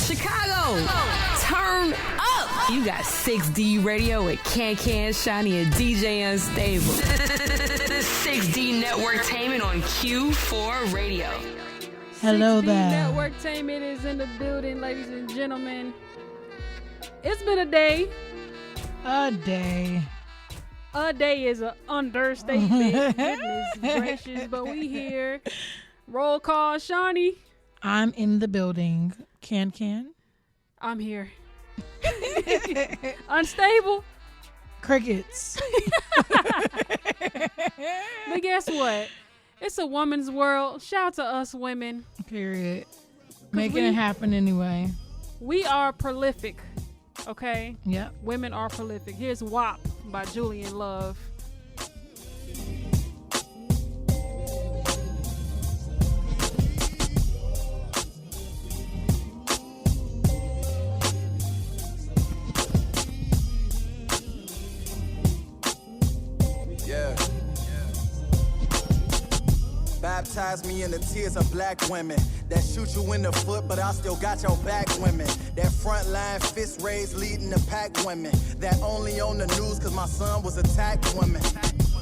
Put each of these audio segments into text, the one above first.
Chicago, turn up. You got 6D Radio with Can, Shiny, and DJ Unstable. The 6D Networktainment on Q4 Radio. Hello there. 6D Networktainment is in the building, ladies and gentlemen. It's been a day. A day. A day is an understatement. Goodness gracious, but we here. Roll call, Shawnee. I'm in the building. Can. I'm here. Unstable. Crickets. But guess what? It's a woman's world. Shout out to us women. Period. Making it happen anyway. We are prolific. Okay? Yep. Women are prolific. Here's WAP by Julian Love. Baptize me in the tears of black women that shoot you in the foot, but I still got your back women. That front line fist raised leading the pack women that only on the news cause my son was attacked women.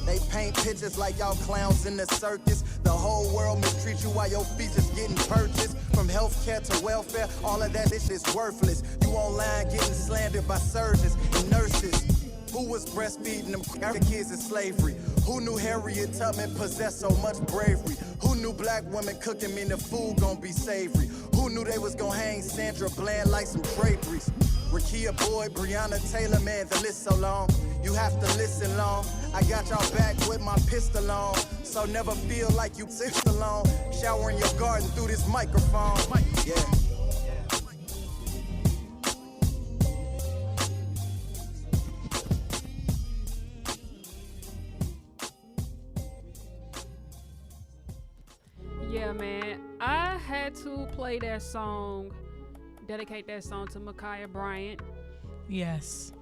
They paint pictures like y'all clowns in the circus. The whole world mistreat you while your features getting purchased. From healthcare to welfare, all of that shit is worthless. You online getting slandered by surgeons and nurses. Who was breastfeeding them kids in slavery? Who knew Harriet Tubman possessed so much bravery? Who knew black women cooking mean the food gon' be savory? Who knew they was gon' hang Sandra Bland like some draperies? Rakia Boyd, Breonna Taylor, man, the list so long. You have to listen long. I got y'all back with my pistol on. So never feel like you sit alone. Shower in your garden through this microphone. Yeah. Yeah, man. I had to play that song, dedicate that song to Ma'Khia Bryant. Yes.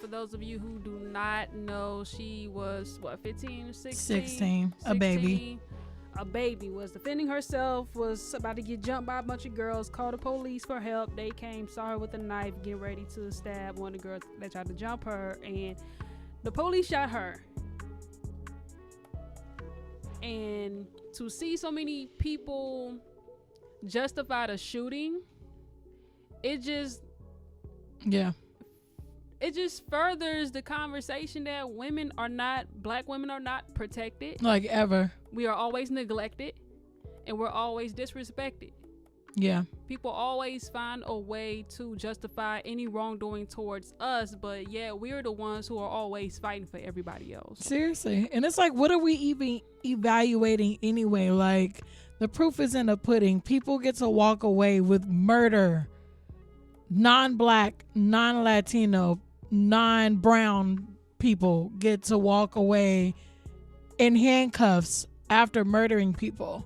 For those of you who do not know, she was, 15, 16? 16. A baby. A baby, was defending herself, was about to get jumped by a bunch of girls, called the police for help. They came, saw her with a knife, getting ready to stab one of the girls that tried to jump her, and the police shot her. And to see so many people justify the shooting, it just furthers the conversation that black women are not protected. Like ever. We are always neglected and we're always disrespected. Yeah. People always find a way to justify any wrongdoing towards us, but yeah, we're the ones who are always fighting for everybody else. Seriously. And it's like, what are we even evaluating anyway? Like, the proof is in the pudding. People get to walk away with murder. Non-black, non-Latino, non-brown people get to walk away in handcuffs after murdering people.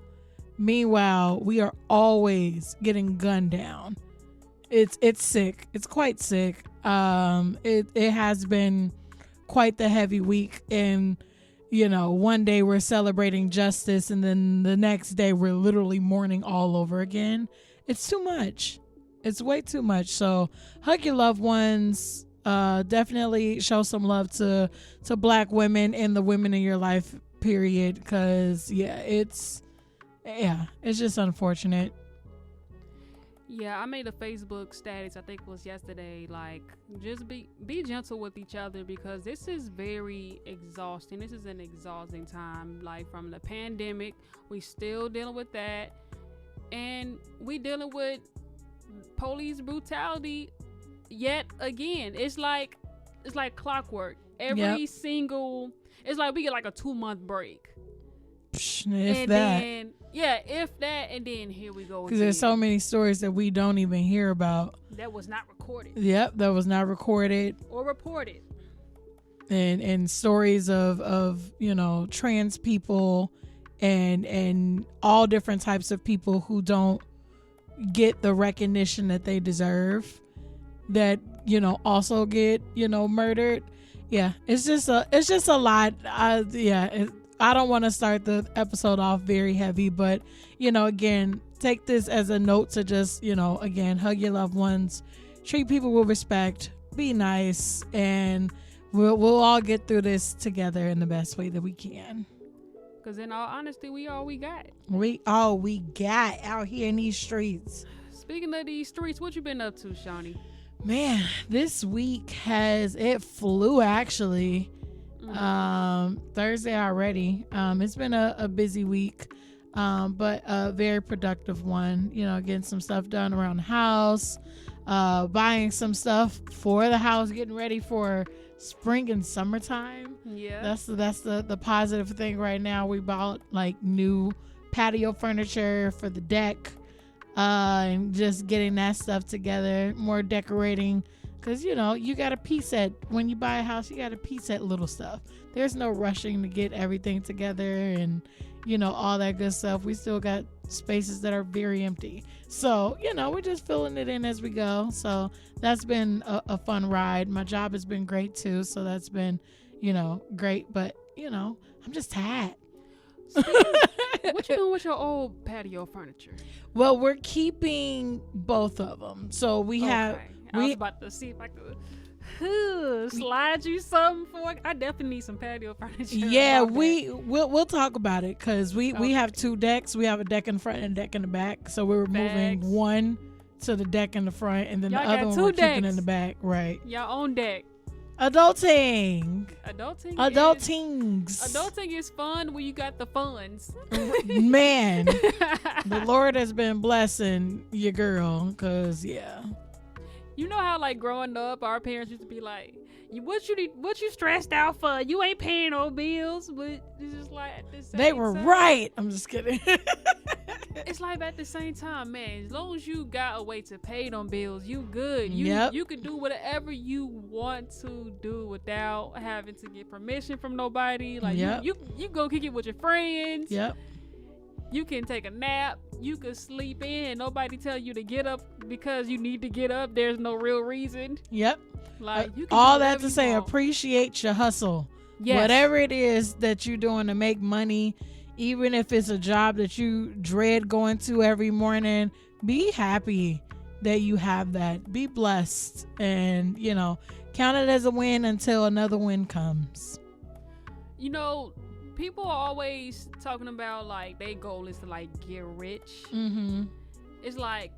Meanwhile, we are always getting gunned down. It's sick. It's quite sick. It has been quite the heavy week, and one day we're celebrating justice, and then the next day we're literally mourning all over again. It's too much. It's way too much. So hug your loved ones. Definitely show some love to black women and the women in your life, period. Because it's just unfortunate. Yeah, I made a Facebook status, I think it was yesterday, like, just be gentle with each other, because this is very exhausting. This is an exhausting time. Like, from the pandemic, we still dealing with that, and we dealing with police brutality yet again. It's like clockwork. It's like we get like a 2-month break. If that, and then here we go. Because there's so many stories that we don't even hear about. That was not recorded. Yep, that was not recorded or reported. And stories of trans people and all different types of people who don't get the recognition that they deserve, that also get murdered. Yeah, it's just a lot. I don't want to start the episode off very heavy, but, again, take this as a note to just, again, hug your loved ones, treat people with respect, be nice, and we'll all get through this together in the best way that we can. Because in all honesty, we all we got. We all we got out here in these streets. Speaking of these streets, what you been up to, Shawnee? Man, this week it flew actually. Thursday already. It's been a busy week, but a very productive one. Getting some stuff done around the house, buying some stuff for the house, getting ready for spring and summertime. Yeah, that's the positive thing right now. We bought like new patio furniture for the deck, and just getting that stuff together, more decorating. Because, you got to piece at, when you buy a house, you got to piece at little stuff. There's no rushing to get everything together and, all that good stuff. We still got spaces that are very empty. So, we're just filling it in as we go. So that's been a fun ride. My job has been great too. So that's been, great. But, I'm just tired. What you doing with your old patio furniture? Well, we're keeping both of them. So we have... I was about to see if I could slide you something for. I definitely need some patio furniture. Yeah, we'll talk about it because we have two decks. We have a deck in the front and a deck in the back. So we're moving one to the deck in the front, and then Y'all the other one we're keeping in the back. Right. Your own deck. Adulting is fun when you got the funds. Man, the Lord has been blessing your girl because You know how like growing up, our parents used to be like, "What you stressed out for? You ain't paying no bills." But it's just like at the same they were time, right. I'm just kidding. It's like at the same time, man. As long as you got a way to pay them bills, you good. You can do whatever you want to do without having to get permission from nobody. Like you go kick it with your friends. Yep. You can take a nap. You can sleep in. Nobody tell you to get up because you need to get up. There's no real reason. Yep. Like you can all that to say, appreciate your hustle. Yes. Whatever it is that you're doing to make money, even if it's a job that you dread going to every morning, be happy that you have that. Be blessed and, count it as a win until another win comes. People are always talking about like their goal is to like get rich. Mm-hmm. It's like,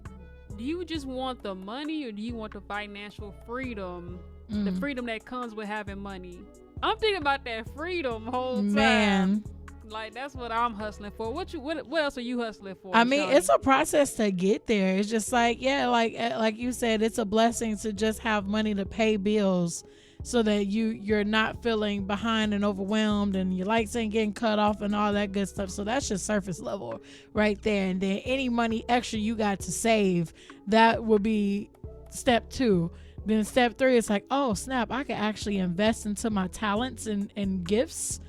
do you just want the money or do you want the financial freedom? The freedom that comes with having money. I'm thinking about that freedom whole time. Man. Like that's what I'm hustling for. What else are you hustling for? I mean, Shawnee? it's a process to get there. It's just like, like you said, it's a blessing to just have money to pay bills. So that you're not feeling behind and overwhelmed and your lights ain't getting cut off and all that good stuff. So that's just surface level right there. And then any money extra you got to save, that would be step 2. Then step 3 is like, oh snap, I can actually invest into my talents and gifts.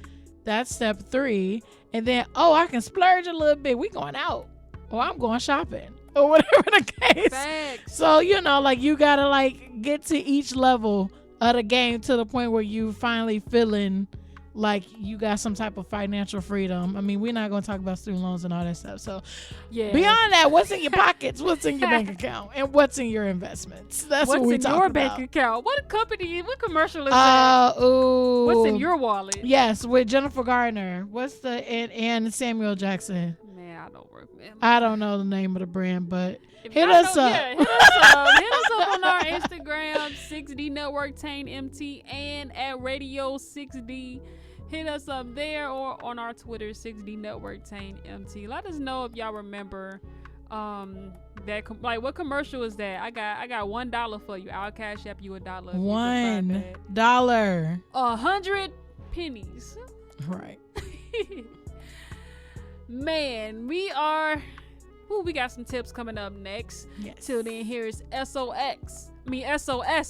That's step 3. And then, I can splurge a little bit. We going out or I'm going shopping or whatever the case. Facts. So, you gotta get to each level of the game to the point where you finally feeling like you got some type of financial freedom. I mean, we're not going to talk about student loans and all that stuff. So beyond that, what's in your pockets, what's in your bank account, and what's in your investments? That's what we talking about. What's in your bank account? What commercial is that? What's in your wallet? Yes, with Jennifer Gardner. What's and Samuel Jackson? Man, I don't remember. I don't know the name of the brand, but hit us up. Yeah, hit us up on our Instagram, 6D Network Tane MT, and at Radio 6D. Hit us up there or on our Twitter, 6D Network Tane MT. Let us know if y'all remember that. Like, what commercial is that? I got $1 for you. I'll cash app you $1. $1. 100 pennies. Right. Man, we got some tips coming up next. Yes. Till then, here's SOS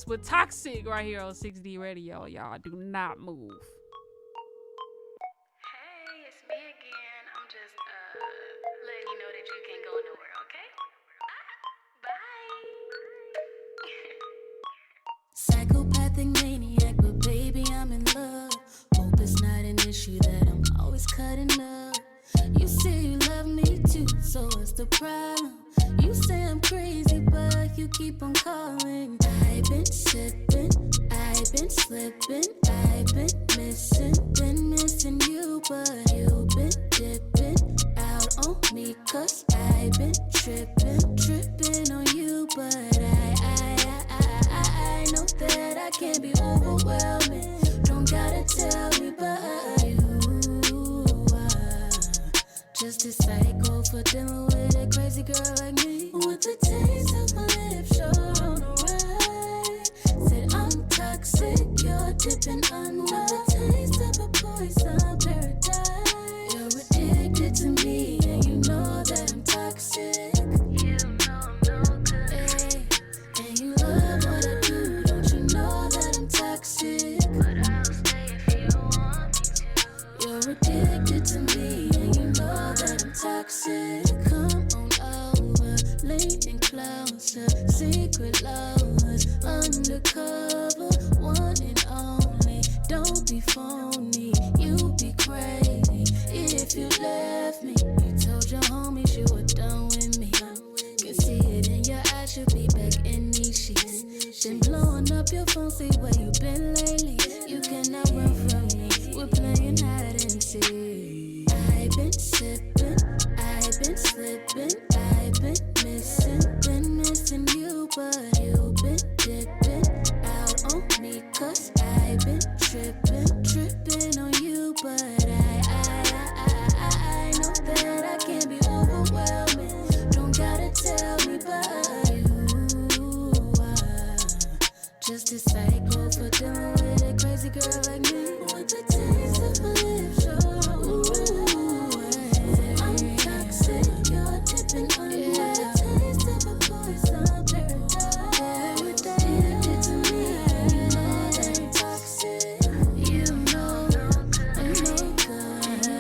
with Toxic right here on 6D Radio. Y'all do not move. Hey, it's me again. I'm just letting you know that you can't go nowhere, okay? Bye. Psychopathic maniac, but baby, I'm in love. Hope it's not an issue that I'm always always cutting up. You say you love me too, so what's the problem? You say I'm crazy, but you keep on calling. I've been sipping, I've been slipping, I've been missing you, but you've been dipping out on me, 'cause I've been tripping on you, but I know that I can be overwhelming. Don't gotta tell me, but you are just a psycho for dealing with a crazy girl like me. With the taste of my lips, sure on the right. Said I'm toxic, you're dipping under the taste of a poison paradise. You're addicted to me, and you know that I'm toxic. You know I'm no good. Hey, and you love what I do, don't you know that I'm toxic? But I'll stay if you want me to. You're addicted to me, and you know that I'm toxic. Come on over, leaning closer, secret lovers, undercover, one and only. Don't be phony, you be crazy if you left me. You told your homies you were done with me. Can see it in your eyes, you be back in these sheets. Been blowing up your phone, see where you been lately. You cannot run from me, we're playing hide and seek. I've been sipping, I've been slipping, I've been missing you, but you've been dipping out on me, 'cause I've been tripping on you, but I know that I can be overwhelming. Don't gotta tell me, but you are just a psycho for dealing with a crazy girl like me. With the taste of my lips, sure. I'm toxic, you're dipping under the taste of a poison paradise. You're addicted to me, you know that I'm toxic. You know I'm no good. You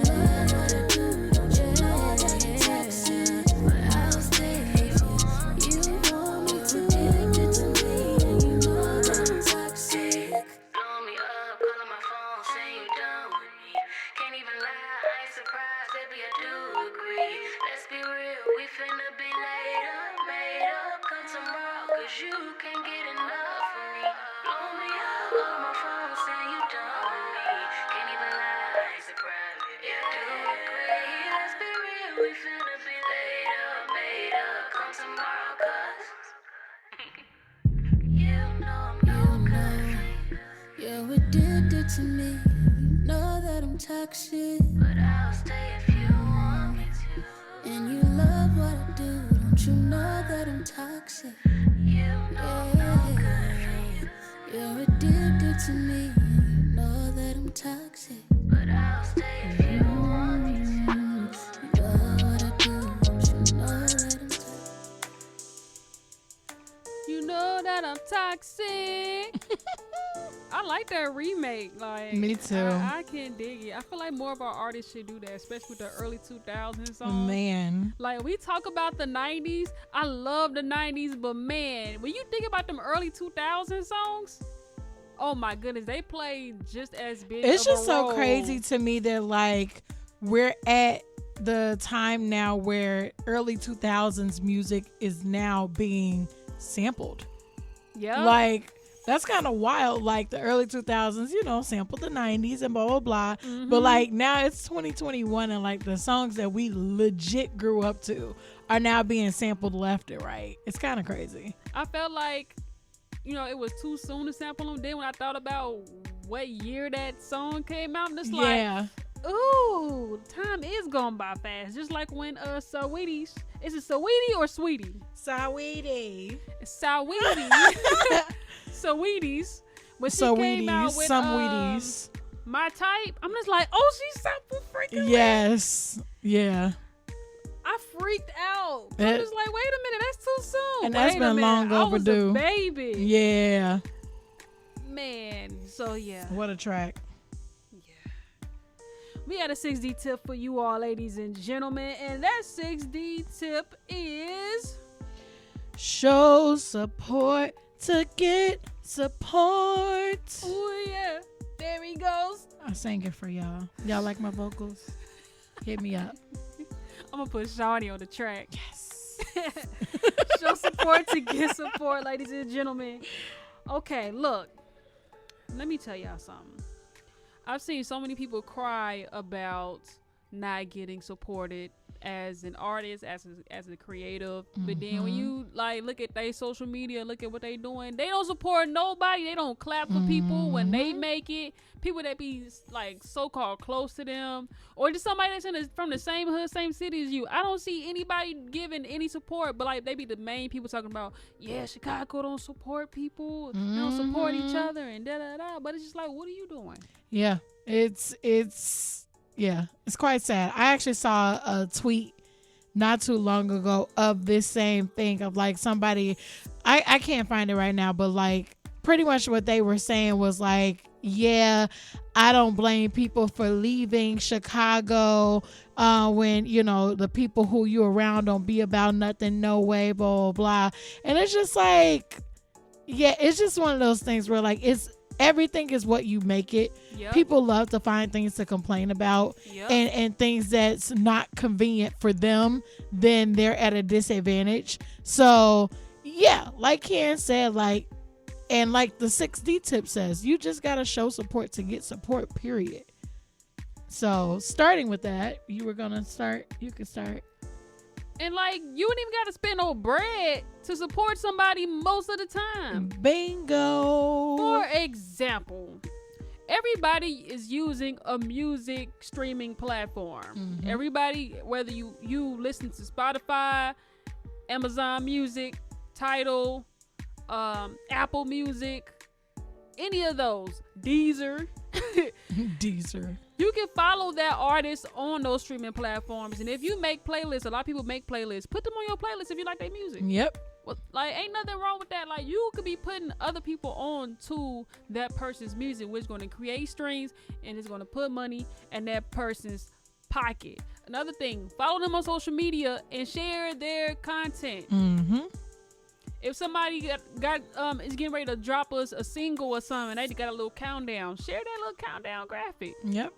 love what I do, don't you know that I'm toxic? But I'll stay if you want me to. Addicted to me, and you know that I'm toxic. Blow me up, calling my phone, saying you done with me. Can't even lie, I ain't surprised, baby, I do agree. Let's be real, we finna be laid up, made up. Come tomorrow, 'cause you can't get enough of me. Blow me up, calling my phone, saying you done with me. Can't even lie, I ain't surprised, baby, I do agree. Let's be real, we finna be laid up, made up. Come tomorrow, 'cause you know I'm no good. You're addicted to me, you know that I'm toxic. But I'll stay if you want me to. And you love what I do, don't you know that I'm toxic? You know I'm no good. You're addicted to me, you know that I'm toxic. But I'll stay if you want me to. You love what I do, don't you know that I'm toxic? You know that I'm toxic. I like that remake. Like, Me too. I can dig it. I feel like more of our artists should do that, especially with the early 2000s songs. Man. Like, we talk about the 90s. I love the 90s, but man, when you think about them early 2000s songs, oh my goodness, they played just as big. It's of just a so role. crazy to me that like we're at the time now where early 2000s music is now being sampled. Yeah. Like that's kind of wild. Like the early 2000s, you know, sampled the 90s and blah blah blah. But like now it's 2021 and like the songs that we legit grew up to are now being sampled left and right. It's kind of crazy. I felt like, you know, it was too soon to sample them. Then when I thought about what year that song came out, I'm just Yeah. like, ooh, time is going by fast. Just like when Saweetie's, is it Saweetie or Sweetie? Saweetie. It's Saweetie. Saweetie's. When she came out with some Wheaties. My Type, I'm just like, oh, she sampled freaking Yes. Yeah. I freaked out. It- I'm just like, wait a minute, that's too soon. And that's Wait a been minute, long overdue. I was a baby. Yeah. Man, so yeah. What a track. We had a 6D tip for you all, ladies and gentlemen, and that 6D tip is Show support to get support. oh yeah, there he goes. I sang it for y'all. Y'all like my vocals? Hit me up. I'm gonna put Shawnee on the track. Yes. Show support to get support, ladies and gentlemen. Okay, look. Let me tell y'all something. I've seen so many people cry about not getting supported as an artist, as a creative. But then when you like look at their social media, look at what they doing, they don't support nobody. They don't clap for people when they make it. People that be like so-called close to them, or just somebody that's from the same hood, same city as you. I don't see anybody giving any support, but like they be the main people talking about, yeah, Chicago don't support people, they don't support each other, and da da da. But it's just like, what are you doing? Yeah, it's quite sad. I actually saw a tweet not too long ago of this same thing of like somebody, I can't find it right now, but like pretty much what they were saying was like, yeah, I don't blame people for leaving Chicago when, you know, the people who you around don't be about nothing, no way, blah, blah, blah. And it's just like, yeah, it's just one of those things where like everything is what you make it. Yep. People love to find things to complain about, and things that's not convenient for them, then they're at a disadvantage. So yeah, like Ken said, like, and like the 6D tip says, you just got to show support to get support, period. So starting with that, you can start. And like, you ain't even got to spend no bread to support somebody most of the time. Bingo. For example, everybody is using a music streaming platform. Everybody, whether you listen to Spotify, Amazon Music, Tidal, Apple Music, any of those, Deezer. You can follow that artist on those streaming platforms, and if you make playlists, a lot of people make playlists, put them on your playlist if you like their music. Yep. Well, like, ain't nothing wrong with that. Like, you could be putting other people on to that person's music, which is going to create streams and it's going to put money in that person's pocket. Another thing, follow them on social media and share their content. If somebody got is getting ready to drop us a single or something, they got a little countdown, share that little countdown graphic. Yep.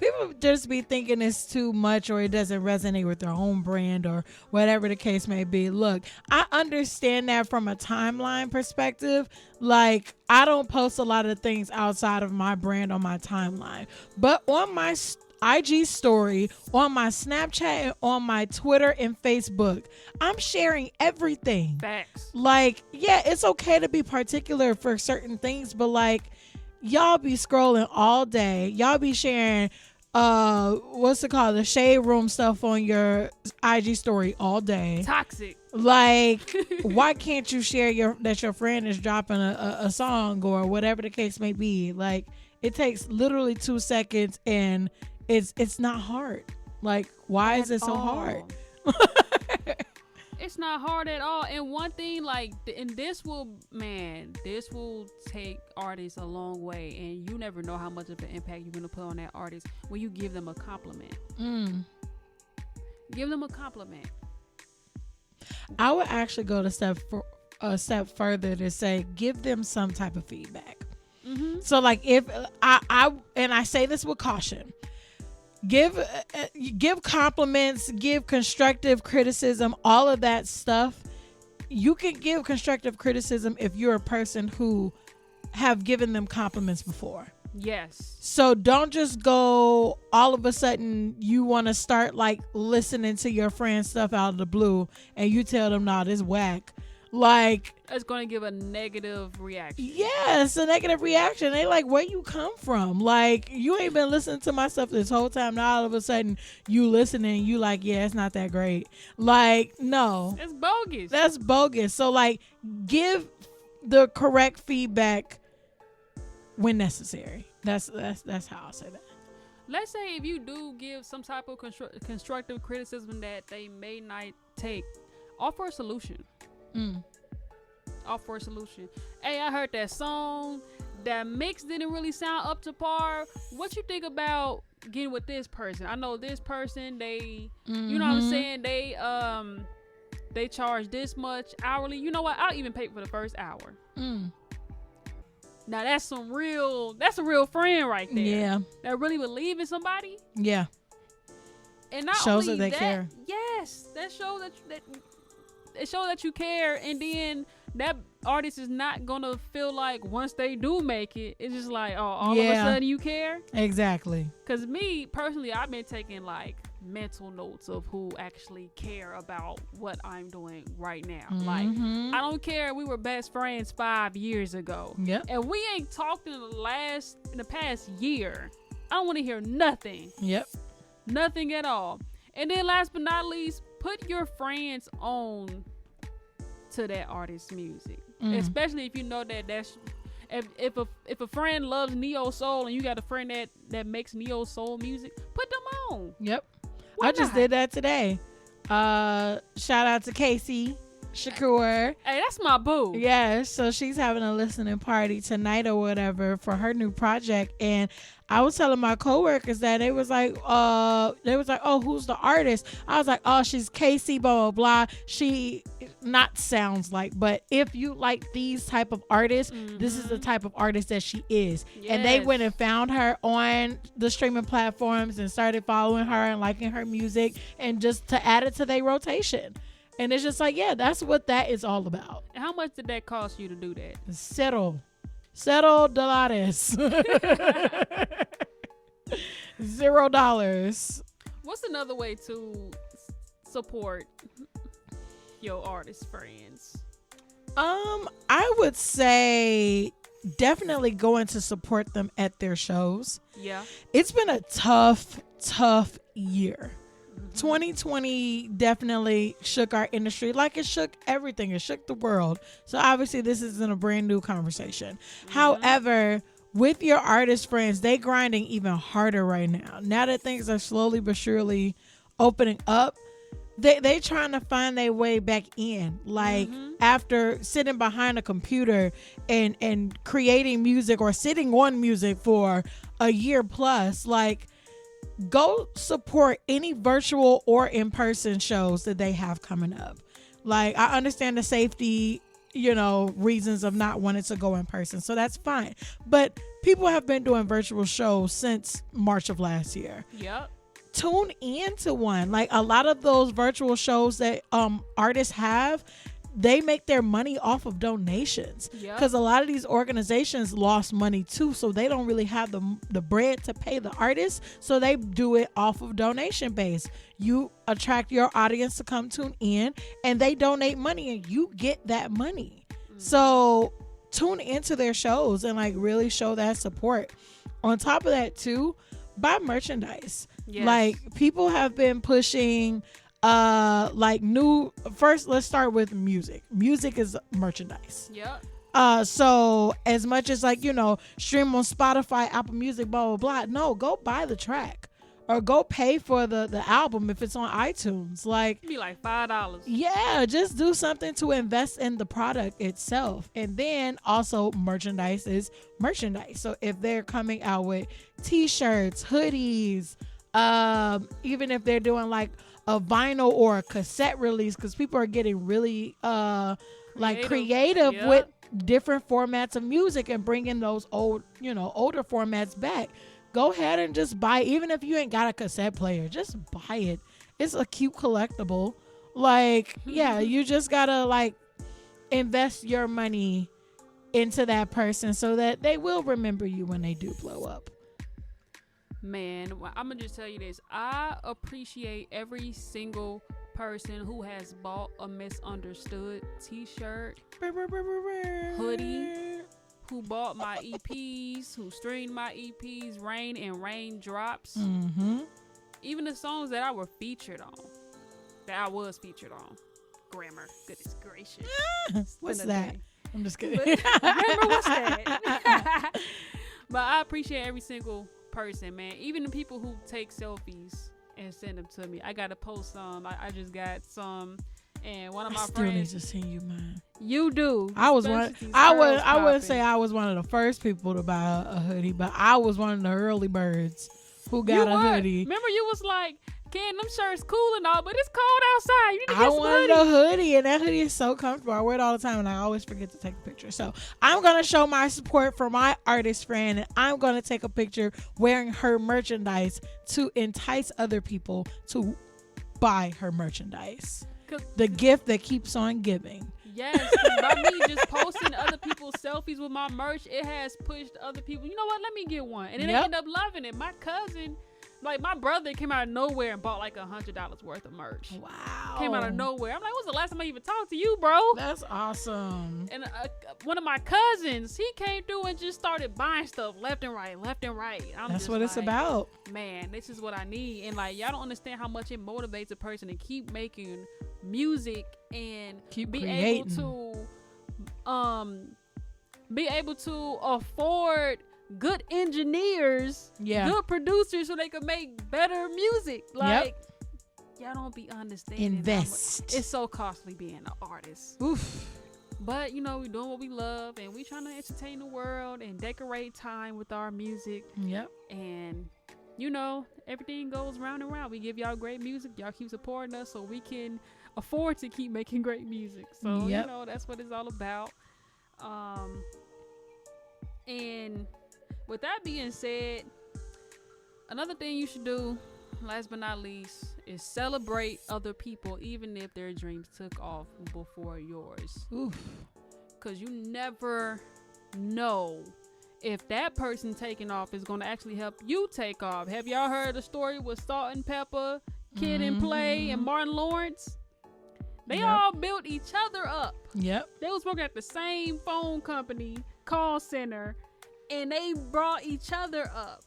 People just be thinking it's too much, or it doesn't resonate with their own brand, or whatever the case may be. Look, I understand that from a timeline perspective. Like, I don't post a lot of things outside of my brand on my timeline, but on my IG story, on my Snapchat, and on my Twitter and Facebook, I'm sharing everything. Facts. Like, yeah, it's okay to be particular for certain things, but like, y'all be scrolling all day. Y'all be sharing the shade room stuff on your IG story all day. Toxic. Like, why can't you share that your friend is dropping a song or whatever the case may be? Like, it takes literally 2 seconds, and it's not hard. Like, why is it so hard? It's not hard at all. And one thing, like, and this will take artists a long way, and you never know how much of an impact you're gonna put on that artist when you give them a compliment. Give them a compliment. I would actually go a step further to say, give them some type of feedback. So like, if I say this with caution, give compliments, give constructive criticism, all of that stuff. You can give constructive criticism if you're a person who have given them compliments before. Yes. So don't just go all of a sudden you want to start like listening to your friend's stuff out of the blue and you tell them, nah, this whack. Like, it's going to give a negative reaction. Yes, a negative reaction. They like, where you come from? Like, you ain't been listening to my stuff this whole time. Now all of a sudden you listening, you like, yeah, it's not that great. Like, no. It's bogus. That's bogus. So like, give the correct feedback when necessary. That's how I'll say that. Let's say if you do give some type of constructive criticism that they may not take, offer a solution. Offer a solution. Hey, I heard that song. That mix didn't really sound up to par. What you think about getting with this person? I know this person, they, you know what I'm saying? They charge this much hourly. You know what? I'll even pay for the first hour. Now that's a real friend right there. Yeah. That really believe in somebody. Yeah. And not Shows only that they care. Yes, that shows that it shows that you care, and then that artist is not gonna feel like once they do make it, it's just like, oh, all of a sudden you care. Exactly. Cause me personally, I've been taking like mental notes of who actually care about what I'm doing right now. Like, I don't care. We were best friends 5 years ago. Yep. And we ain't talked in the past year. I don't want to hear nothing. Yep. Nothing at all. And then last but not least, put your friends on to that artist's music. Especially if you know that that's if a friend loves neo soul and you got a friend that makes neo soul music, put them on. Yep. Why I just not? did that today. Shout out to Casey Shakur. Hey, that's my boo. Yeah, so she's having a listening party tonight or whatever for her new project, and I was telling my coworkers that they was like, oh, who's the artist? I was like, oh, she's Casey, blah, blah, blah. She not sounds like, but if you like these type of artists, this is the type of artist that she is. Yes. And they went and found her on the streaming platforms and started following her and liking her music and just to add it to their rotation. And it's just like, yeah, that's what that is all about. And how much did that cost you to do that? Settle Dolares. $0. What's another way to support your artist friends? I would say definitely going to support them at their shows. Yeah. It's been a tough year. 2020 definitely shook our industry like it shook everything. It shook the world. So obviously this isn't a brand new conversation. However, with your artist friends, they grinding even harder right now. Now that things are slowly but surely opening up, they trying to find their way back in. Like after sitting behind a computer and creating music or sitting on music for a year plus, like go support any virtual or in-person shows that they have coming up. Like, I understand the safety, reasons of not wanting to go in person. So that's fine. But people have been doing virtual shows since March of last year. Yep. Tune into one. Like a lot of those virtual shows that artists have, they make their money off of donations because a lot of these organizations lost money too, so they don't really have the bread to pay the artists, so they do it off of donation base. You attract your audience to come tune in and they donate money and you get that money. So tune into their shows and like really show that support. On top of that too, buy merchandise. Like people have been pushing first let's start with music is merchandise. So as much as stream on Spotify, Apple Music, blah blah blah, no, go buy the track or go pay for the album if it's on iTunes. Like It'd be like $5. yeah, just do something to invest in the product itself. And then also merchandise is merchandise. So if they're coming out with t-shirts, hoodies, even if they're doing like a vinyl or a cassette release, because people are getting really creative with different formats of music and bringing those older formats back. Go ahead and just buy, even if you ain't got a cassette player, just buy it. It's a cute collectible. Like, yeah, you just gotta like invest your money into that person so that they will remember you when they do blow up. Man, I'm gonna just tell you this. I appreciate every single person who has bought a Misunderstood t-shirt, hoodie, who bought my EPs, who streamed my EPs, Rain and Raindrops. Even the songs that I was featured on. Grammar, goodness gracious. What's that? Day. I'm just kidding. Grammar, what's that? But I appreciate every single person, man. Even the people who take selfies and send them to me. I gotta post some. I just got some, and one of my still friends. need to send you mine. You do. I was one. I would say I was one of the first people to buy a hoodie, but I was one of the early birds who got a hoodie. Remember, you was like, Ken, them shirts cool and all, but it's cold outside. You need to get I some wanted hoodies. a hoodie, and that hoodie is so comfortable. I wear it all the time, and I always forget to take a picture. So I'm going to show my support for my artist friend, and I'm going to take a picture wearing her merchandise to entice other people to buy her merchandise. The gift that keeps on giving. Yes, 'cause by me just posting other people's selfies with my merch, it has pushed other people. You know what? Let me get one. And then they end up loving it. My cousin, like my brother, came out of nowhere and bought like $100 worth of merch. Wow. Came out of nowhere. I'm like, when's the last time I even talked to you, bro? That's awesome. And one of my cousins, he came through and just started buying stuff left and right. That's what it's about. Man, this is what I need. And like, y'all don't understand how much it motivates a person to keep making music and keep be creating. Be able to afford good engineers, good producers, so they can make better music. Like, y'all don't be understanding. Invest. It's so costly being an artist. Oof. But you know, we're doing what we love, and we trying to entertain the world and decorate time with our music. Yep. And you know, everything goes round and round. We give y'all great music. Y'all keep supporting us so we can afford to keep making great music. So you know, that's what it's all about. And with that being said, another thing you should do, last but not least, is celebrate other people, even if their dreams took off before yours. Oof. Because you never know if that person taking off is going to actually help you take off. Have y'all heard the story with Salt and Pepper, Kid and Play, and Martin Lawrence? They all built each other up. Yep. They was working at the same phone company, call center, and they brought each other up.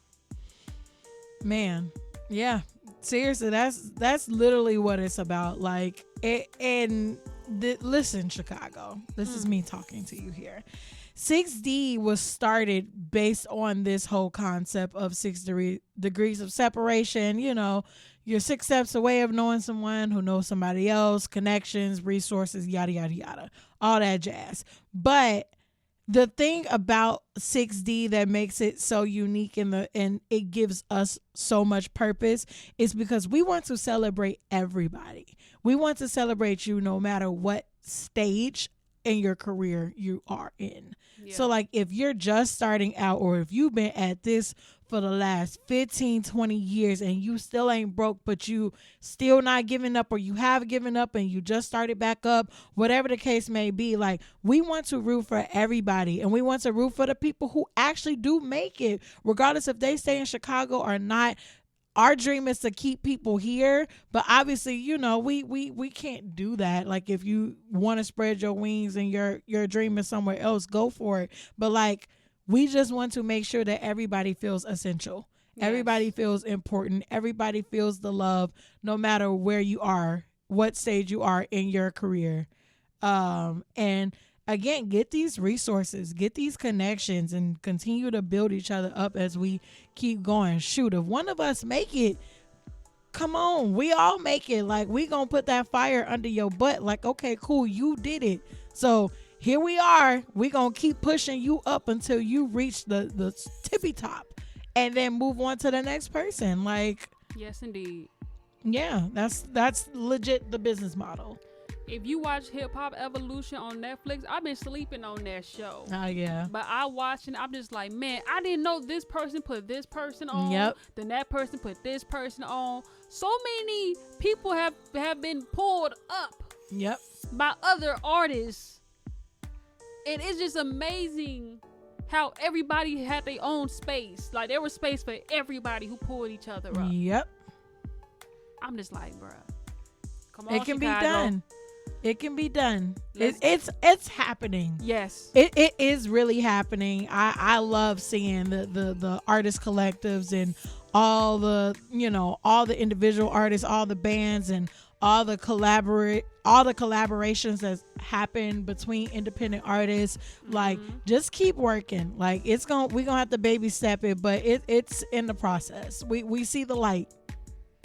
Man, yeah, seriously, that's literally what it's about. Like, listen, Chicago, this is me talking to you here. 6D was started based on this whole concept of 6 degrees of separation. You know, you're 6 steps away of knowing someone who knows somebody else, connections, resources, yada, yada, yada, all that jazz. But the thing about 6D that makes it so unique and it gives us so much purpose is because we want to celebrate everybody. We want to celebrate you no matter what stage in your career you are in. Yeah. So like if you're just starting out, or if you've been at this for the last 15, 20 years and you still ain't broke, but you still not giving up, or you have given up and you just started back up, whatever the case may be, like we want to root for everybody, and we want to root for the people who actually do make it, regardless if they stay in Chicago or not. Our dream is to keep people here, but obviously, you know, we can't do that. Like if you want to spread your wings and your dream is somewhere else, go for it. But like, we just want to make sure that everybody feels essential. Yes. Everybody feels important. Everybody feels the love, no matter where you are, what stage you are in your career. And again, get these resources, get these connections, and continue to build each other up as we keep going. Shoot, if one of us make it, come on, we all make it. Like, we gonna put that fire under your butt. Like, okay, cool, you did it. So here we are. We gonna keep pushing you up until you reach the tippy top, and then move on to the next person. Like, yes, indeed. Yeah, that's legit the business model. If you watch Hip Hop Evolution on Netflix, I've been sleeping on that show. Oh, yeah. But I watch it, I'm just like, man, I didn't know this person put this person on. Yep. Then that person put this person on. So many people have been pulled up. Yep. By other artists. And it's just amazing how everybody had their own space. Like, there was space for everybody who pulled each other up. Yep. I'm just like, bruh. Come on, it can Chicago. be done. It can be done. It's happening. Yes. It is really happening. I love seeing the artist collectives and all the individual artists, all the bands, and all the collaborations that happen between independent artists. Like, just keep working. Like, we're gonna have to baby step it, but it's in the process. We see the light.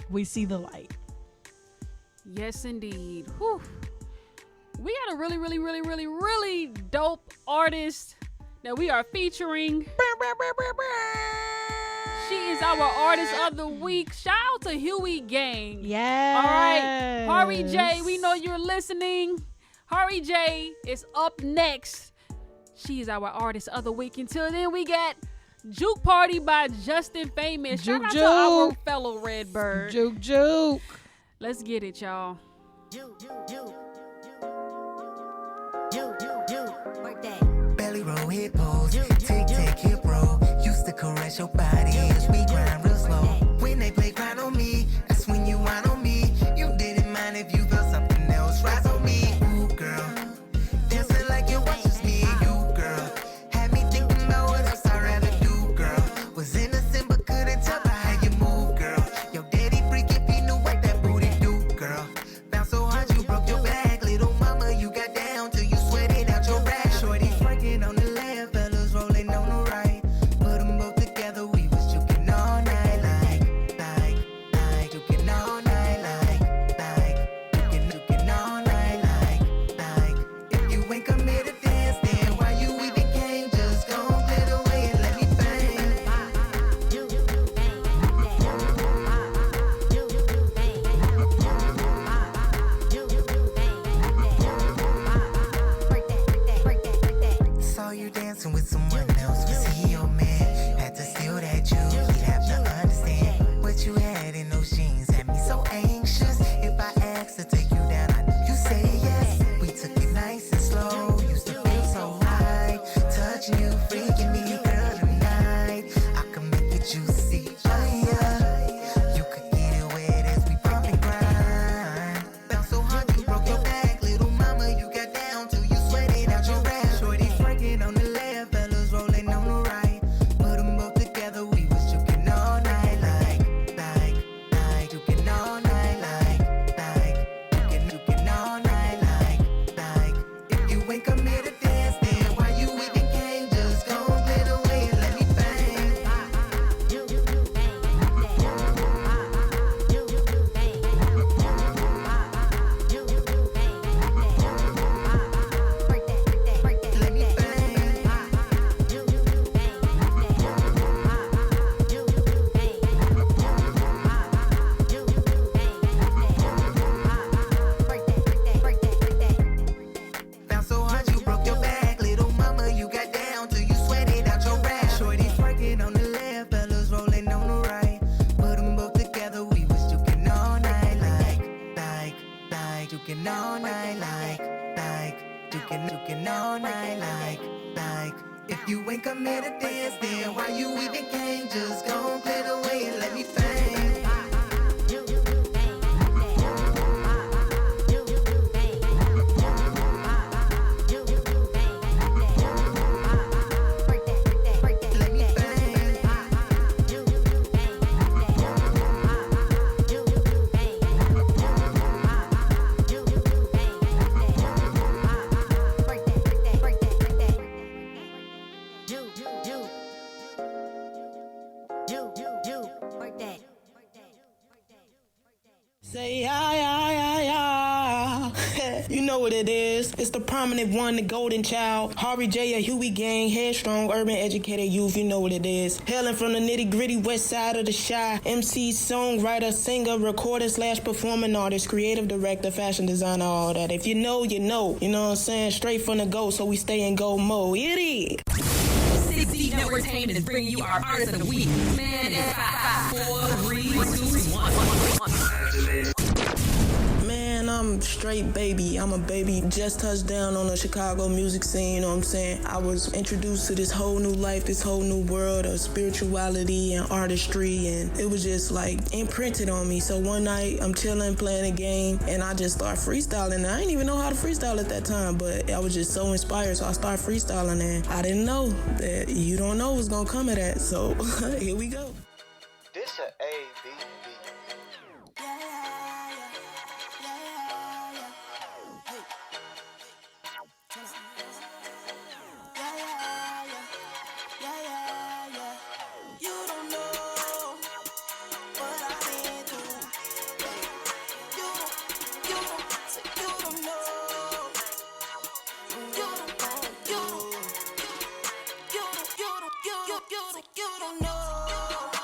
We see the light. Yes, indeed. Whew. We got a really, really, really, really, really dope artist that we are featuring. She is our artist of the week. Shout out to Huey Gang. Yeah. All right. Harry J, we know you're listening. Harry J is up next. She is our artist of the week. Until then, we got Juke Party by Justin Famous. Shout out to our fellow Redbird. Juke. Let's get it, y'all. Belly roll, hip pose, tic tac, hip roll. Used to caress your body as we grind real slow. When they play grind on me, that's when you whine on me. You didn't mind if you felt something else rise on me. Ooh, girl, dancing like it was just me and you, girl. Had me thinking about what else I'd rather do, girl. Was innocent but couldn't tell by how you move, girl. Your daddy freak if he knew what that booty do, girl. Bounce so hard you broke your back, little mama. You got down till you sweated out your back. Shorty twerking on the left, fellas rolling on the right. Put them both together, we was juking all night, like, juking all night, juking all night, like. If you ain't come here to dance, then why you even came? Just go on, get away and let me bang. Saw you dancing with someone else, was he your man? Had to steal that juice, you'd have to understand. What you had in those jeans had me so anxious. If I asked to take you down, I knew you say yes. We took it nice and slow, used to feel so right. Touching you, freaking me, girl, tonight. I can make it juicy, you could get it wet as we bump and grind. Bounce so hard you broke your back, little mama, you got down till you sweated out your ass. Shorty twerking on the left, fellas rolling on the right. Put them both together, we was juking all night, like, juking all night, like, juking all night, like. If you ain't come here to dance, then why you even came? Just go and get away and let me bang. Let me bang. Bounce so hard you broke your back, little mama, you got down till you sweated out your back. Shorty twerking on the left, fellas rolling on the right. Put them both together, we was juking all night, like, juking all night, like, juking all night, like. If you ain't come here to dance, then why you even came? Just go and get away and let me bang. Let me bang. Say yeah. You know what it is. It's the prominent one, the golden child. Harvey J, a Huey Gang, headstrong, urban educated youth. You know what it is. Hailing from the nitty gritty west side of the Chi. MC, songwriter, singer, recorder / performing artist, creative director, fashion designer, all that. If you know, you know. You know what I'm saying? Straight from the go, so we stay in go mode. It is. 6D Network Entertainment is bringing you our artist of the week. Man, it's 5, 4, 3, 2, 1. Man, I'm straight baby. I'm a baby. Just touched down on the Chicago music scene, you know what I'm saying? I was introduced to this whole new life, this whole new world of spirituality and artistry, and it was just like imprinted on me. So one night I'm chilling, playing a game, and I just start freestyling. I didn't even know how to freestyle at that time, but I was just so inspired, so I started freestyling, and I didn't know that you don't know what's gonna come of that. So here we go. This a A-B-B. You don't know.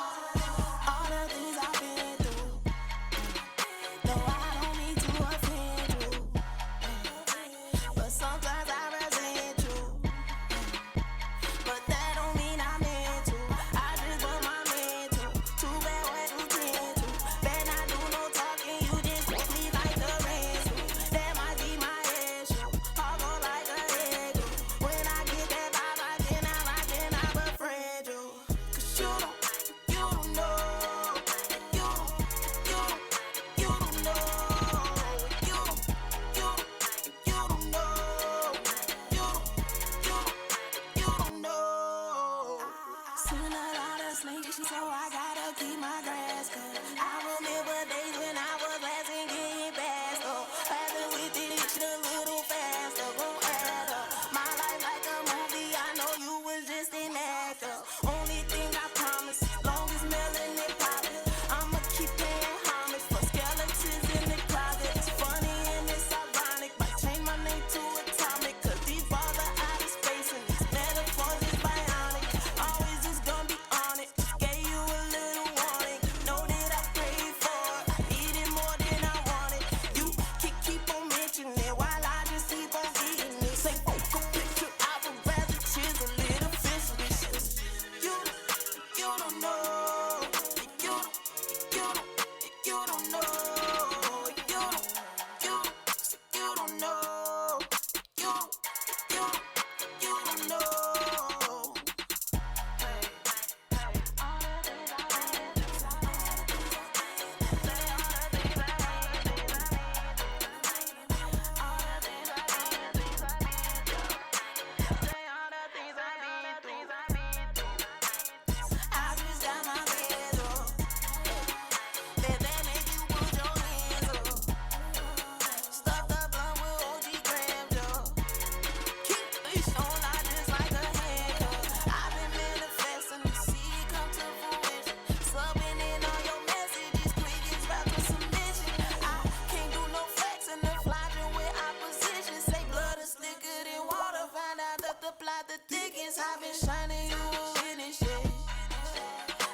multiply the thickest. I've been shining, you a witness, yeah.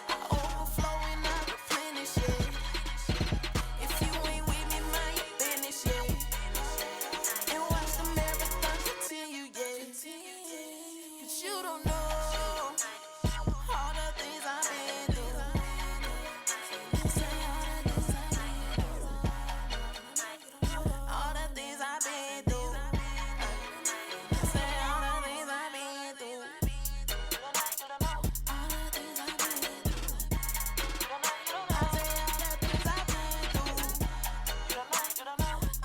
I overflow and I replenish, yeah. If you ain't with me, mind your business, yeah. And watch the marathon continue, yeah. Cause you don't know all the things I've been through. All the things I've been through. Say all the things I've been through. All the things I've been through. I say all the things I've been through.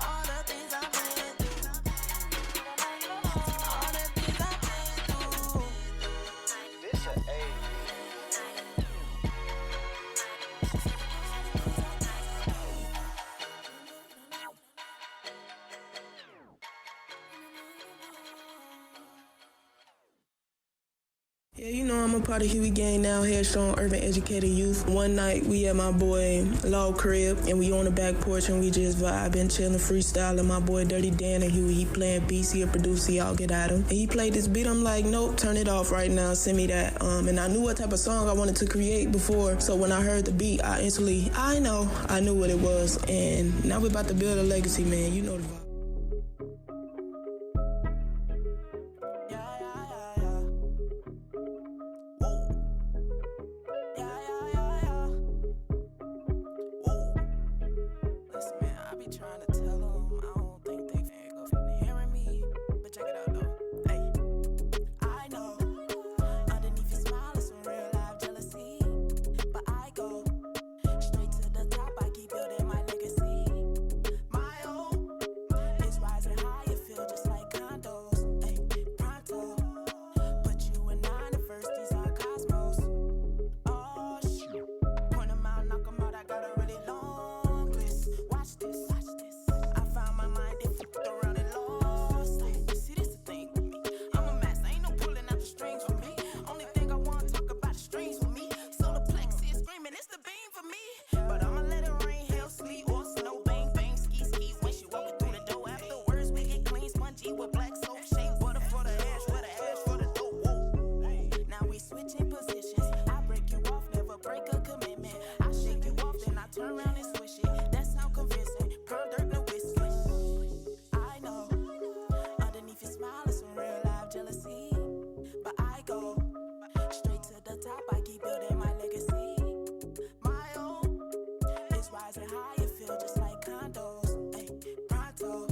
All the things I've been through. All the things I've been through. This a A. Yeah, you know I'm a part of Huey Gang now, headstrong, urban, educated youth. One night we at my boy Law crib and we on the back porch and we just vibing, chilling, freestyling. My boy Dirty Dan and Huey, he playing beats, he a producer, y'all get at him. And he played this beat, I'm like, nope, turn it off right now, send me that. And I knew what type of song I wanted to create before, so when I heard the beat, I knew what it was. And now we about to build a legacy, man, you know the vibe. Listen, man, I be trying to tell them, I don't think they go hearing me, but check it out though. Hey, I know underneath your smile is some real life jealousy, but I go straight to the top. I keep building my legacy. My own is rising higher, feel just like condos. Hey, pronto, put you in 9 at first. These are cosmos. Oh shoot, point 'em out, knock 'em out. I got a really long list. Watch this. I found my mind, it flipped around and lost it. See, this the thing with me. I'm a master, ain't no pulling out the strings for me. Only thing I want to talk about the strings with me. Solar plexus screaming, it's the beam for me. But I'ma let it rain, hail, sleet, or snow. Bang, bang, ski, when she walking through the door. Afterwards, we get clean, spongy with black soap. Shea butter for the ash, for the ash for the dough. Whoa. Now we switching positions. I break you off, never break a commitment. I shake you off, then I turn around and swish it. That sound convincing. Pearl dirt, no whiskey. I know underneath your smile is some real life jealousy, but I go straight to the top. I keep building my legacy. My own is rising higher, feel just like condos. Ay, pronto,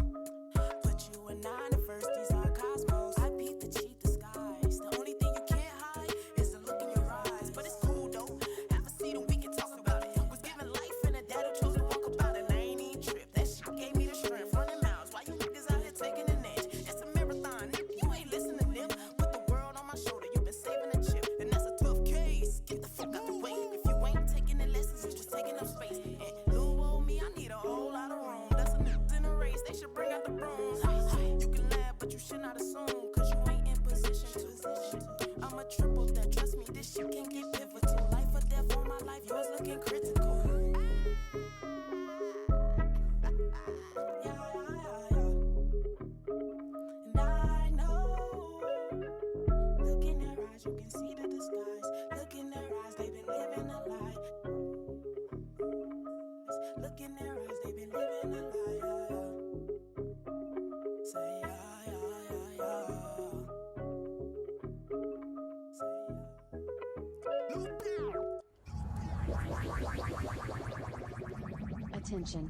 put you in 9 at first. These are cosmos. I peep the cheat disguise. The only thing you can't hide is the look in your eyes. But it's cool though. Have a seat and we can talk about it. Was given life and a dad who chose to walk about it. I ain't even trip. That shit gave me the strength. Running miles while you niggas out here taking an edge. It's a marathon, nigga. You ain't listening to them. Put the world on my shoulder. You been saving a chip, and that's a tough case. Get the fuck out the way. If you ain't taking the lessons, you just taking up space. And little old me, I need a whole lot of room. That's a niggas in a race. They should bring out the brooms. You can laugh, but you should not assume, cause you ain't in position to. I'm a triple that. Trust me, this shit can get pivotal. Life or death on my life, yours looking critical. And I know, look in their eyes, you can see the disguise. Look in their eyes, they've been living a lie. Look in their eyes, they've been living a lie. Say yeah, yeah, yeah, yeah. Attention,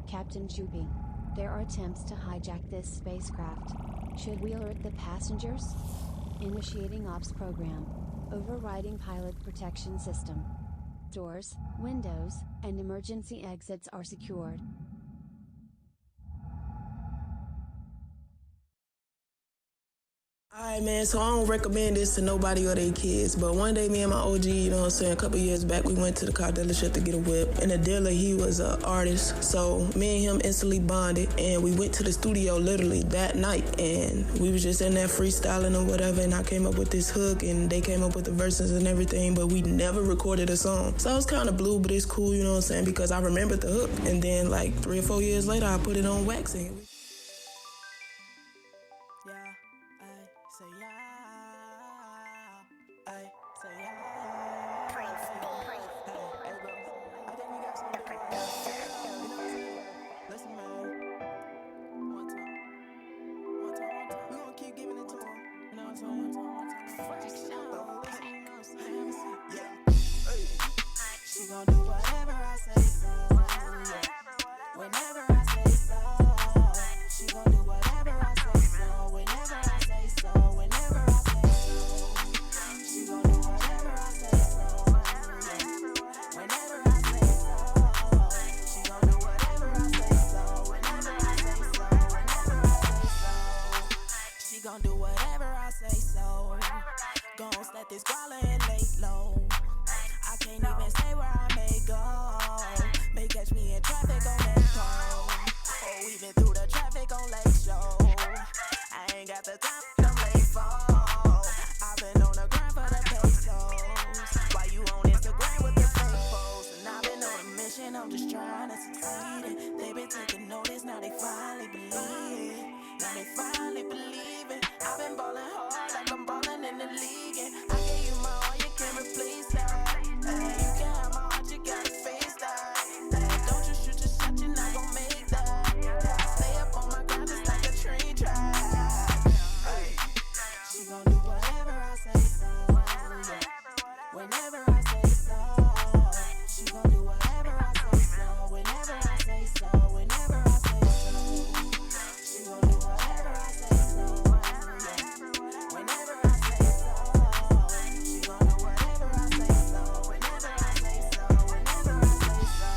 Captain Chupi. There are attempts to hijack this spacecraft. Should we alert the passengers? Initiating ops program. Overriding pilot protection system. Doors, windows, and emergency exits are secured. Alright man, so I don't recommend this to nobody or their kids, but one day me and my OG, you know what I'm saying, a couple years back, we went to the car dealership to get a whip, and the dealer, he was an artist, so me and him instantly bonded, and we went to the studio literally that night, and we was just in there freestyling or whatever, and I came up with this hook, and they came up with the verses and everything, but we never recorded a song. So I was kind of blue, but it's cool, you know what I'm saying, because I remembered the hook, and then like 3 or 4 years later, I put it on wax, and yeah, I say yeah. She gon' do whatever I say so. Whenever I say so. She gon' do whatever I say so. Whenever I say so. Whenever I say so. She gon' do whatever I say so. Whenever I say so. She gon' do whatever I say so. Whenever I say so. Whenever I say so. She gon' do whatever I say so. Gon' set this guala and lay low. I can't even say where I may go. May catch me in traffic on that pole. Or even through the traffic on Lake Show. I ain't got the time for them late falls. I've been on the grind for the pesos. Why you on Instagram with the fake posts? And I've been on a mission, I'm just trying to succeed. And they been taking notice, now they finally believe it. Now they finally believe it. I've been ballin' hard like I'm ballin' in the league. And I gave you my all, you can't replace that. You can have my heart, you gotta face that. Don't you shoot your shot, you're not gon' make that. I stay up on my grind just like a train track. She gon' do whatever I say so. Whenever I say so. She gon' do whatever I say so. Whenever I say so. Whenever I say so. She gon' do whatever I say so. Whenever I say so. She gon' do whatever I say so. Whenever I say so. Whenever I say so.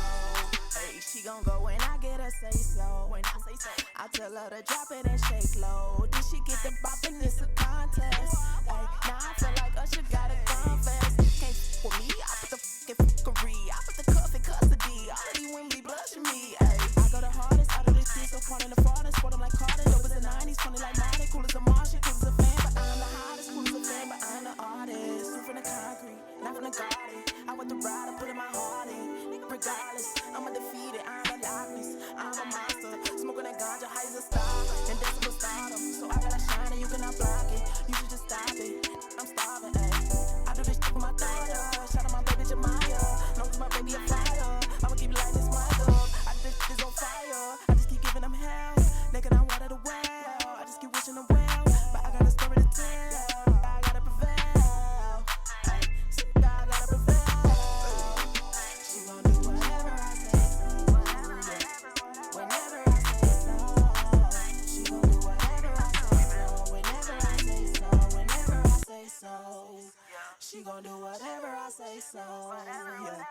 Hey, she gon' go when I get her say so. When I say so, I tell her to drop it and shake low. Then she get the bop and it's a contest. Hey, now I feel like Usher gotta confess. Can't for me, I put the fucking fuckery. I put the cuff in custody. All of these women be blushing me. Hey, I go the hardest out of this shit, so part in the farthest. Sport them like Carter, dope as the 90s, funny like Marty, cool as a Martian, cool as a fan, but I'm the hottest, cool as a fan, but I'm the artist. I'm from the concrete, not from the garden. I went to ride, I put in my heart in. Regardless, I'm undefeated, I'm a likeness, I'm a monster. Smoking that ganja, high as a star, and that's a stardom. So I gotta shine and you cannot block it. You should just stop it. I'm starving, ayy. I do this shit for my daughter. Shout out my baby Jemiah. Long as my baby a fire, I'ma keep lighting this mic up. I do this shit is on fire. I just keep giving them hell. Nigga, I water the well. I just keep wishing them well, but I got a story to tell. I gotta prevail. Ay, so I gotta prevail. She gon' do whatever I say so. Whenever I say so. She gon' do whatever I say so. Whenever I say so. Whenever I say so. She gon' do whatever I say so. Yeah.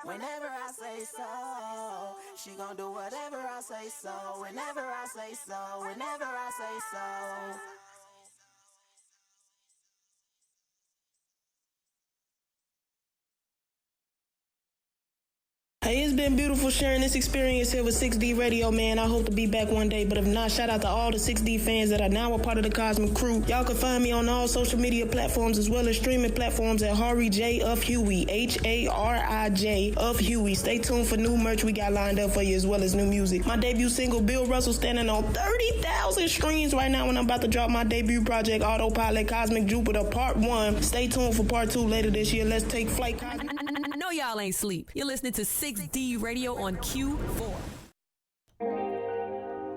Whenever I say so. She gon' do whatever I say so. Whenever I say so. Whenever I say so. Hey, it's been beautiful sharing this experience here with 6D Radio, man. I hope to be back one day, but if not, shout out to all the 6D fans that are now a part of the Cosmic Crew. Y'all can find me on all social media platforms as well as streaming platforms at Hari J of Huey, Harij of Huey. Stay tuned for new merch we got lined up for you as well as new music. My debut single, Bill Russell, standing on 30,000 streams right now when I'm about to drop my debut project, Autopilot Cosmic Jupiter Part 1. Stay tuned for Part 2 later this year. Let's take flight. I know y'all ain't sleep. You're listening to 6D Radio on Q4.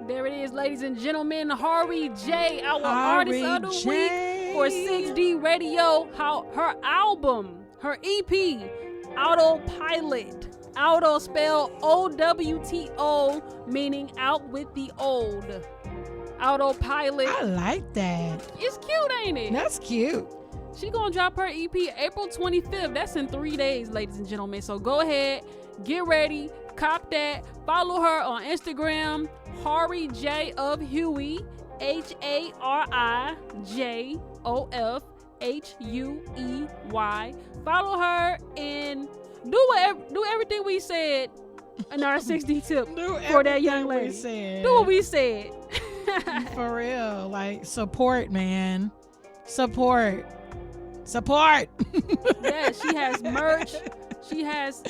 There it is, ladies and gentlemen. Hari J, our artist of the week for 6D Radio. Her album, her EP, Autopilot. Auto spelled O-W-T-O, meaning out with the old. Autopilot. I like that. It's cute, ain't it? That's cute. She gonna drop her EP April 25th. That's in 3 days, ladies and gentlemen. So go ahead, get ready, cop that. Follow her on Instagram, Hari J of Huey, HARIJOFHUEY. Follow her and do everything we said in our 6D tip for that young lady. Do what we said. For real, like support, man. Support. Yeah, she has merch. She has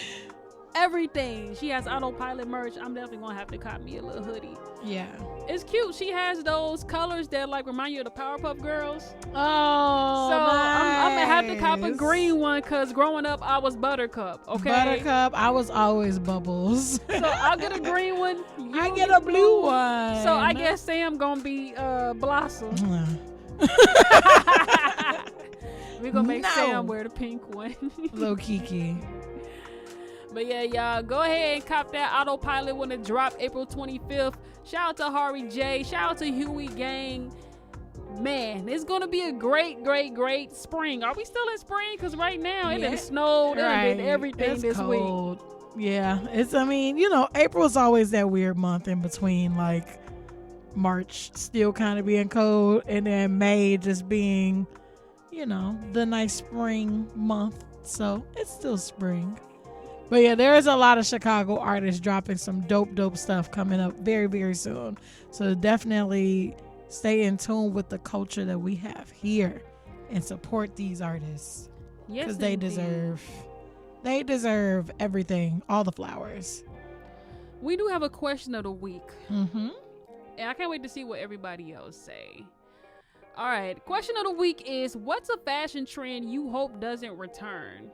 everything. She has Autopilot merch. I'm definitely gonna have to cop me a little hoodie. Yeah, it's cute. She has those colors that like remind you of the Powerpuff Girls. Oh, so nice. I'm gonna have have to cop a green one because growing up I was Buttercup. Okay. Buttercup. I was always Bubbles. So I'll get a green one. I get a blue one. So I guess Sam gonna be Blossom. We gonna make Sam wear the pink one. Little Kiki. But yeah, y'all, go ahead and cop that Autopilot when it drop April 25th. Shout out to Hari J. Shout out to Huey Gang. Man, it's gonna be a great, great, great spring. Are we still in spring? Because right now it done snowed and everything it's this cold. week. Yeah, April's always that weird month in between, like March still kind of being cold and then May just being, the nice spring month. So it's still spring. But yeah, there is a lot of Chicago artists dropping some dope stuff coming up very, very soon. So definitely stay in tune with the culture that we have here and support these artists. Yes, because they deserve everything, all the flowers. We do have a question of the week. Mm-hmm. And I can't wait to see what everybody else say. All right, question of the week is, what's a fashion trend you hope doesn't return?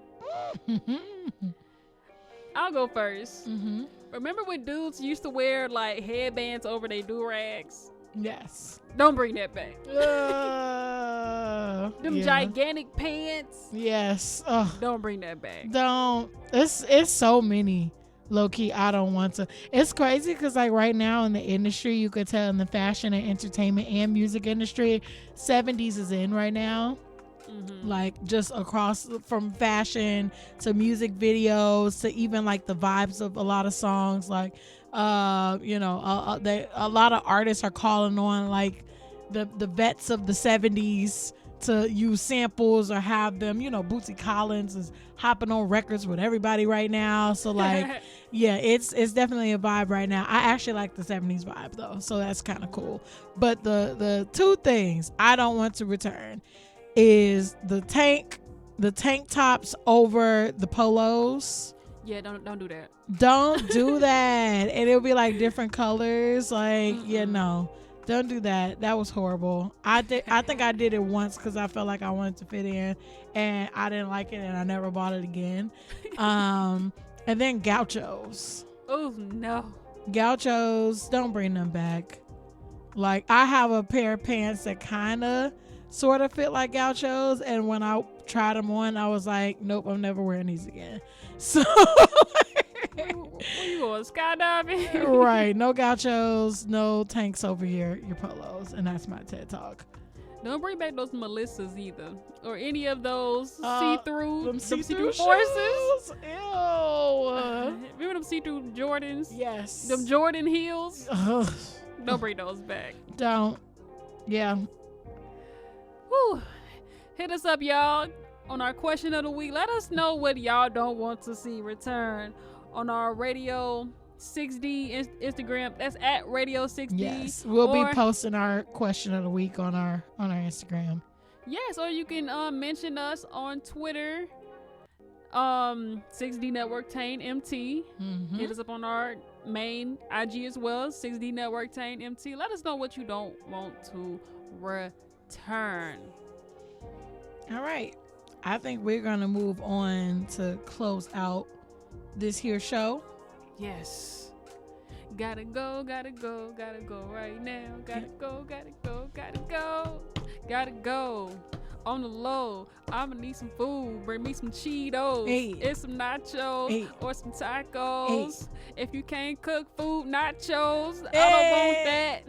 I'll go first. Mm-hmm. Remember when dudes used to wear like headbands over their do-rags? Yes. Don't bring that back. Them gigantic pants. Yes. Don't bring that back. Don't. It's so many. Low key, I don't want to. It's crazy because like right now in the industry, you could tell in the fashion and entertainment and music industry, 70s is in right now. Mm-hmm. Like just across from fashion to music videos to even like the vibes of a lot of songs. Like, a lot of artists are calling on like the vets of the 70s to use samples or have them. Bootsy Collins is hopping on records with everybody right now. So like, yeah, it's definitely a vibe right now. I actually like the 70s vibe though, so that's kind of cool. But the two things I don't want to return is the tank tops over the polos. Yeah, don't do that. Don't do that. And it'll be like different colors. Like, don't do that. That was horrible. I think I did it once because I felt like I wanted to fit in and I didn't like it and I never bought it again. And then gauchos. Oh no. Gauchos, don't bring them back. Like, I have a pair of pants that kind of sort of fit like gauchos, and when I tried them on, I was like, nope, I'm never wearing these again. So where you going, skydiving? Right, no gauchos, no tanks over your polos, and that's my TED Talk. Don't bring back those Melissas either, or any of those see-through see-through forces. Ew. Remember them see-through Jordans? Yes. Them Jordan heels. Ugh. Don't bring those back. Don't. Yeah. Whew. Hit us up, y'all, on our question of the week. Let us know what y'all don't want to see return on our Radio 6D Instagram. That's at Radio 6D. Yes, we'll be posting our question of the week on our Instagram. Yes, or you can mention us on Twitter. 6D Network Tane MT. Mm-hmm. Hit us up on our main IG as well, 6D Network Tane MT. Let us know what you don't want to return. All right, I think we're gonna move on to close out this here show. Yes. Gotta go right now. Gotta go. On the low, I'ma need some food. Bring me some Cheetos and some nachos or some tacos. If you can't cook food, nachos. I don't want that.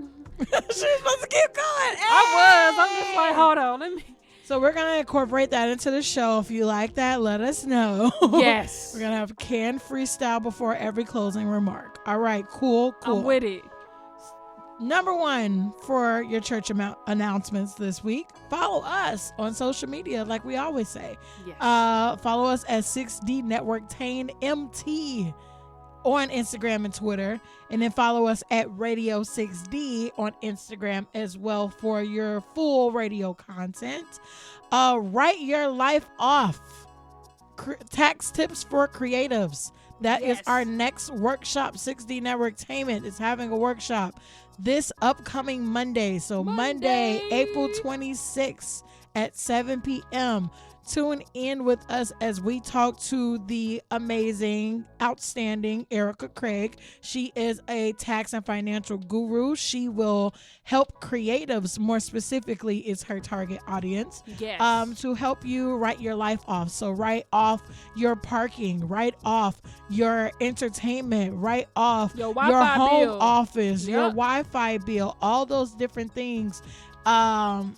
She was supposed to keep going. I'm just like, hold on, let me. So we're going to incorporate that into the show. If you like that, let us know. Yes. We're going to have canned freestyle before every closing remark. All right, cool. I'm with it. Number one for your church announcements this week, follow us on social media like we always say. Yes. Follow us at 6D Network Tane MT on Instagram and Twitter, and then follow us at Radio 6D on Instagram as well for your full radio content. Write your life off. Tax tips for creatives. That is our next workshop. 6D Networktainment is having a workshop this upcoming Monday. So Monday, April 26th at 7 p.m. Tune in with us as we talk to the amazing, outstanding Erica Craig. She is a tax and financial guru. She will help creatives, more specifically is her target audience, to help you write your life off. So write off your parking, write off your entertainment, write off your home bill. office, your Wi-Fi bill, all those different things.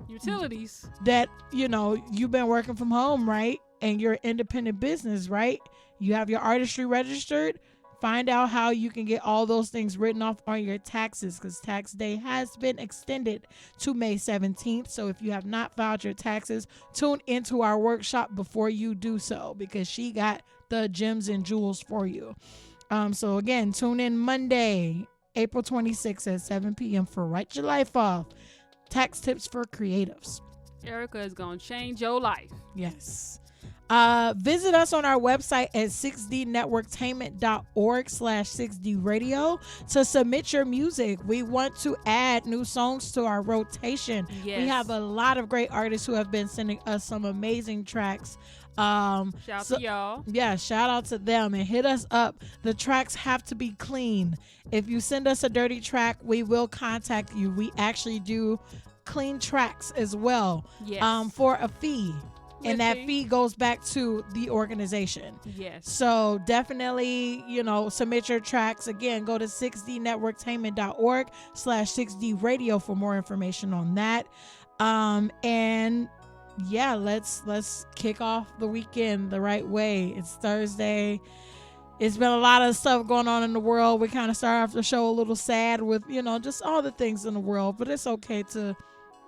Utilities that you've been working from home, right? And you're independent business, right? You have your artistry registered. Find out how you can get all those things written off on your taxes, because tax day has been extended to May 17th. So if you have not filed your taxes, tune into our workshop before you do so, because she got the gems and jewels for you. So again, tune in Monday, April 26th at 7 p.m. for Write Your Life Off. Tax tips for creatives. Erica is going to change your life. Yes. Visit us on our website at 6dnetworktainment.org/6DRadio to submit your music. We want to add new songs to our rotation. Yes. We have a lot of great artists who have been sending us some amazing tracks. Shout out to y'all. Yeah, shout out to them and hit us up. The tracks have to be clean. If you send us a dirty track, we will contact you. We actually do clean tracks as well, for a fee. And that fee goes back to the organization. Yes. So definitely, submit your tracks. Again, go to 6dnetworktainment.org/6DRadio for more information on that. And yeah, let's kick off the weekend the right way. It's Thursday. It's been a lot of stuff going on in the world. We kind of start off the show a little sad with, just all the things in the world, but it's okay to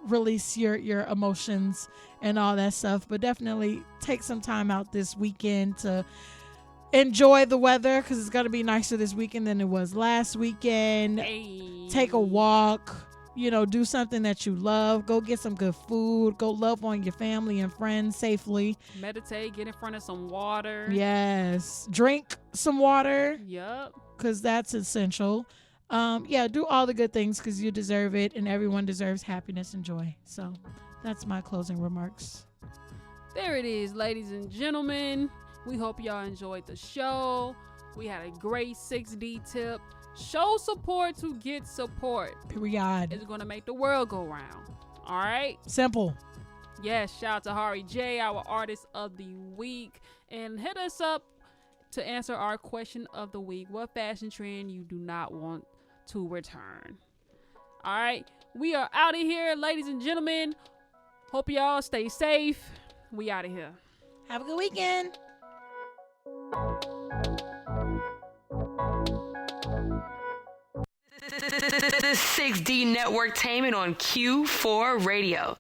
release your emotions and all that stuff. But definitely take some time out this weekend to enjoy the weather, because it's going to be nicer this weekend than it was last weekend. Hey. Take a walk. Do something that you love. Go get some good food. Go love on your family and friends safely. Meditate. Get in front of some water. Yes. Drink some water. Yep. Because that's essential. Do all the good things, because you deserve it, and everyone deserves happiness and joy. So that's my closing remarks. There it is, ladies and gentlemen. We hope y'all enjoyed the show. We had a great 6D tip. Show support to get support. Period. It's going to make the world go round. All right? Simple. Yes, shout out to Hari J, our artist of the week. And hit us up to answer our question of the week. What fashion trend you do not want to return? All right? We are out of here, ladies and gentlemen. Hope y'all stay safe. We out of here. Have a good weekend. 6D Networktainment on Q4 Radio.